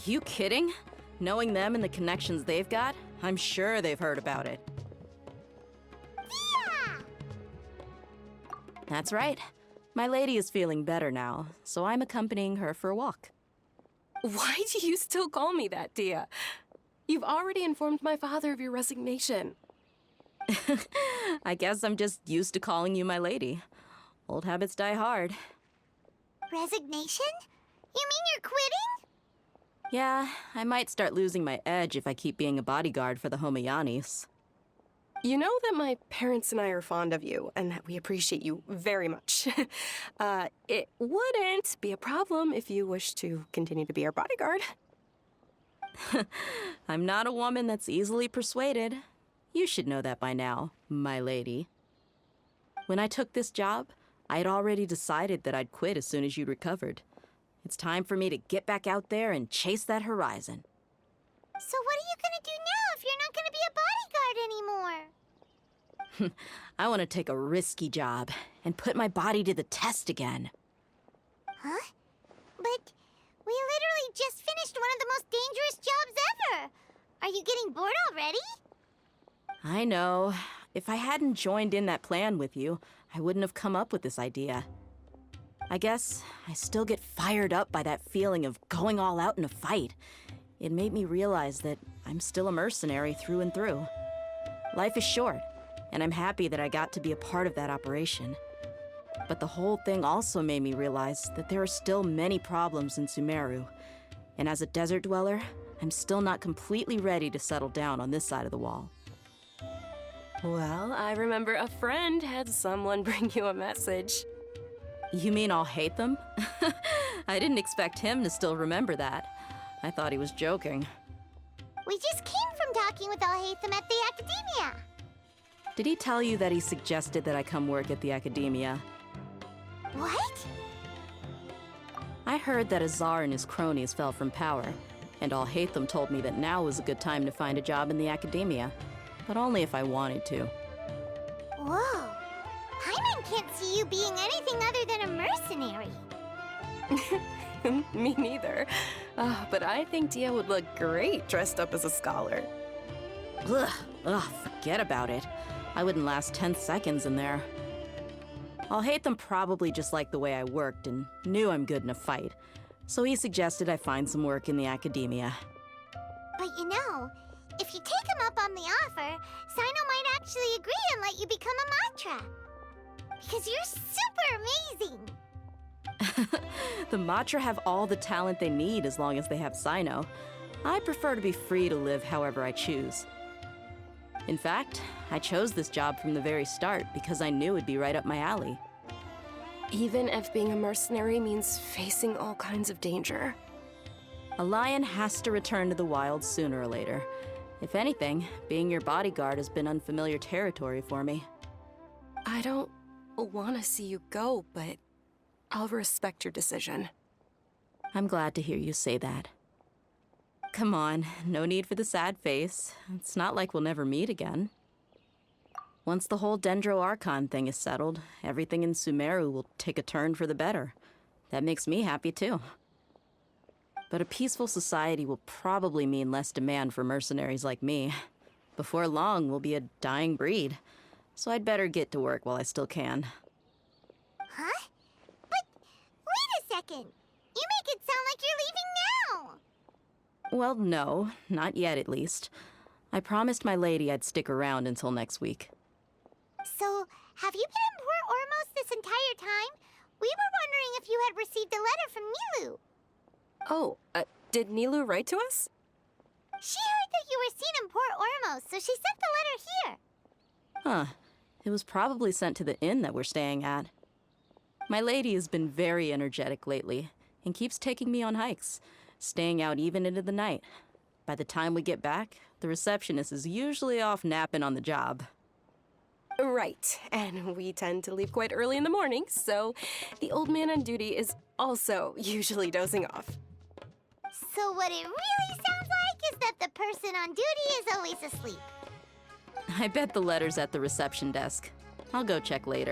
You kidding? Knowing them and the connections they've got, I'm sure they've heard about it. Yeah! That's right. My lady is feeling better now, so I'm accompanying her for a walk. Why do you still call me that, Dehya? You've already informed my father of your resignation. I guess I'm just used to calling you my lady. Old habits die hard. Resignation? You mean you're quitting? Yeah, I might start losing my edge if I keep being a bodyguard for the Homayanis. You know that my parents and I are fond of you, and that we appreciate you very much. It wouldn't be a problem if you wish to continue to be our bodyguard. I'm not a woman that's easily persuaded. You should know that by now, my lady. When I took this job, I had already decided that I'd quit as soon as you recovered. It's time for me to get back out there and chase that horizon. So what are you gonna do now if you're not gonna be a bodyguard anymore? I want to take a risky job and put my body to the test again. Huh? But we literally just finished one of the most dangerous jobs ever. Are you getting bored already? I know. If I hadn't joined in that plan with you, I wouldn't have come up with this idea. I guess I still get fired up by that feeling of going all out in a fight. It made me realize that I'm still a mercenary through and through. Life is short, and I'm happy that I got to be a part of that operation. But the whole thing also made me realize that there are still many problems in Sumeru. And as a desert dweller, I'm still not completely ready to settle down on this side of the wall. Well, I remember a friend had someone bring you a message. You mean I'll hate them? I didn't expect him to still remember that. I thought he was joking. We just came from talking with Al-Haytham at the Academia. Did he tell you that he suggested that I come work at the Academia? What? I heard that Azar and his cronies fell from power, and Al-Haytham told me that now was a good time to find a job in the Academia, but only if I wanted to. Whoa. Hyman can't see you being anything other than a mercenary. Me neither. But I think Dehya would look great dressed up as a scholar. Ugh, forget about it. I wouldn't last 10 seconds in there. Al-Haytham probably just liked the way I worked and knew I'm good in a fight, so he suggested I find some work in the Academia. But you know, if you take him up on the offer, Sino might actually agree and let you become a Matra. Because you're super amazing! The Matra have all the talent they need as long as they have Sino. I prefer to be free to live however I choose. In fact, I chose this job from the very start because I knew it'd be right up my alley. Even if being a mercenary means facing all kinds of danger. A lion has to return to the wild sooner or later. If anything, being your bodyguard has been unfamiliar territory for me. I don't want to see you go, but I'll respect your decision. I'm glad to hear you say that. Come on, no need for the sad face. It's not like we'll never meet again. Once the whole Dendro Archon thing is settled, everything in Sumeru will take a turn for the better. That makes me happy too. But a peaceful society will probably mean less demand for mercenaries like me. Before long, we'll be a dying breed. So I'd better get to work while I still can. Huh? But wait a second. You make it sound like you're leaving now. Well, no, not yet at least. I promised my lady I'd stick around until next week. So, have you been in Port Ormos this entire time? We were wondering if you had received a letter from Nilu. Oh, did Nilu write to us? She heard that you were seen in Port Ormos, so she sent the letter here. Huh. It was probably sent to the inn that we're staying at. My lady has been very energetic lately and keeps taking me on hikes, staying out even into the night. By the time we get back, the receptionist is usually off napping on the job. Right, and we tend to leave quite early in the morning, so the old man on duty is also usually dozing off. So what it really sounds like is that the person on duty is always asleep. I bet the letter's at the reception desk. I'll go check later.